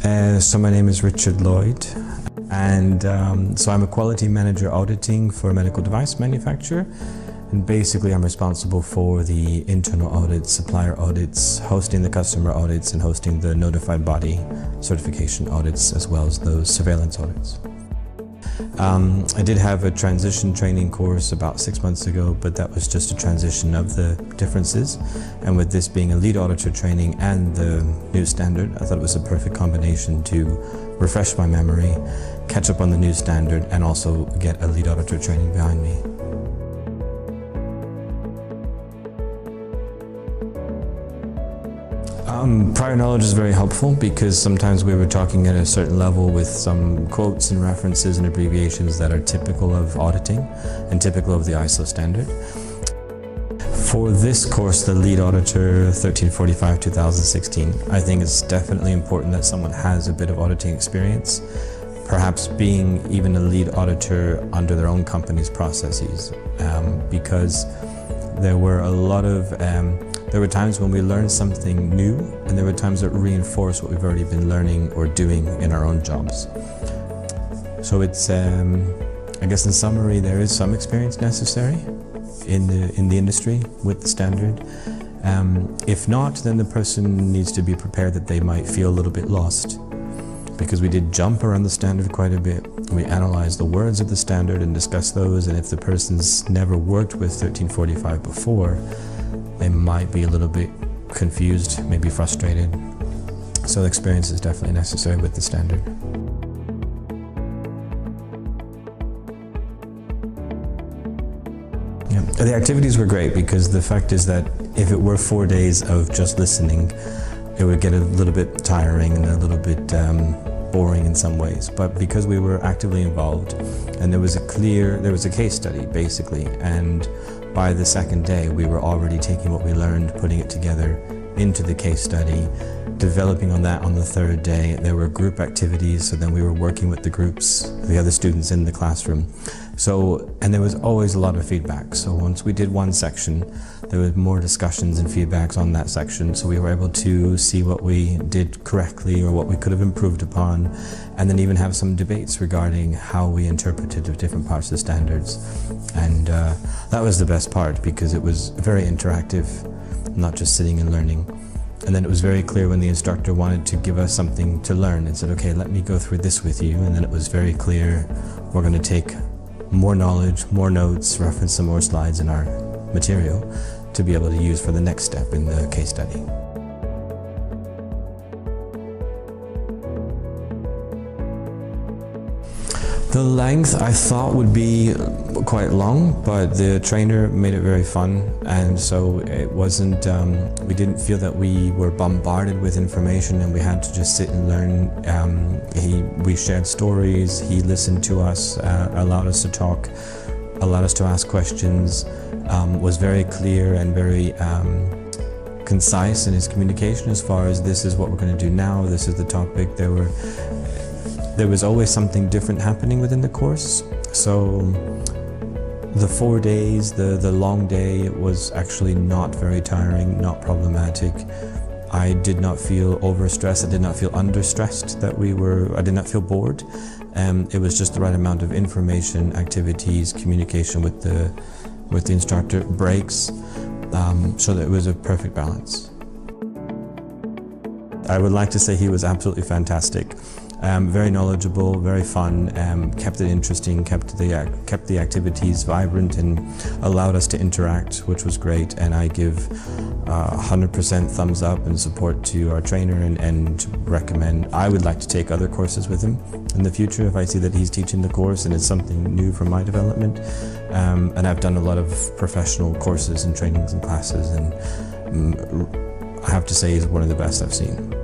So my name is Richard Lloyd, and so I'm a quality manager auditing for a medical device manufacturer, and basically I'm responsible for the internal audits, supplier audits, hosting the customer audits, and hosting the notified body certification audits, as well as those surveillance audits. I did have a transition training course about 6 months ago, but that was just a transition of the differences. And with this being a lead auditor training and the new standard, I thought it was a perfect combination to refresh my memory, catch up on the new standard, and also get a lead auditor training behind me. Prior knowledge is very helpful because sometimes we were talking at a certain level with some quotes and references and abbreviations that are typical of auditing and typical of the ISO standard. For this course, the Lead Auditor 1345-2016, I think it's definitely important that someone has a bit of auditing experience, perhaps being even a lead auditor under their own company's processes, because there were a lot of there were times when we learned something new, and there were times that reinforced what we've already been learning or doing in our own jobs. So it's, I guess in summary, there is some experience necessary in the industry with the standard. If not, then the person needs to be prepared that they might feel a little bit lost, because we did jump around the standard quite a bit. We analyzed the words of the standard and discussed those, and if the person's never worked with 1345 before, they might be a little bit confused, maybe frustrated. So experience is definitely necessary with the standard. Yeah. The activities were great because the fact is that if it were 4 days of just listening, it would get a little bit tiring and a little bit boring in some ways. But because we were actively involved, and there was a case study basically, and by the second day we were already taking what we learned, putting it together into the case study, developing on that on the third day. There were group activities, so then we were working with the groups, the other students in the classroom. And there was always a lot of feedback. So once we did one section, there was more discussions and feedbacks on that section. So we were able to see what we did correctly or what we could have improved upon, and then even have some debates regarding how we interpreted the different parts of the standards. And that was the best part because it was very interactive, not just sitting and learning. And then it was very clear when the instructor wanted to give us something to learn and said, okay, let me go through this with you. And then it was very clear, we're going to take more knowledge, more notes, reference some more slides in our material to be able to use for the next step in the case study. The length I thought would be quite long, but the trainer made it very fun, and so it wasn't, we didn't feel that we were bombarded with information and we had to just sit and learn. We shared stories, he listened to us, allowed us to talk, allowed us to ask questions, was very clear and very concise in his communication as far as this is what we're going to do now, this is the topic. There was always something different happening within the course. So the 4 days, the long day, it was actually not very tiring, not problematic. I did not feel overstressed, I did not feel understressed, I did not feel bored. It was just the right amount of information, activities, communication with the instructor, breaks, so that it was a perfect balance. I would like to say he was absolutely fantastic. Very knowledgeable, very fun, kept it interesting, kept the activities vibrant and allowed us to interact, which was great. And I give 100% thumbs up and support to our trainer and recommend. I would like to take other courses with him in the future if I see that he's teaching the course and it's something new for my development. And I've done a lot of professional courses and trainings and classes, and I have to say he's one of the best I've seen.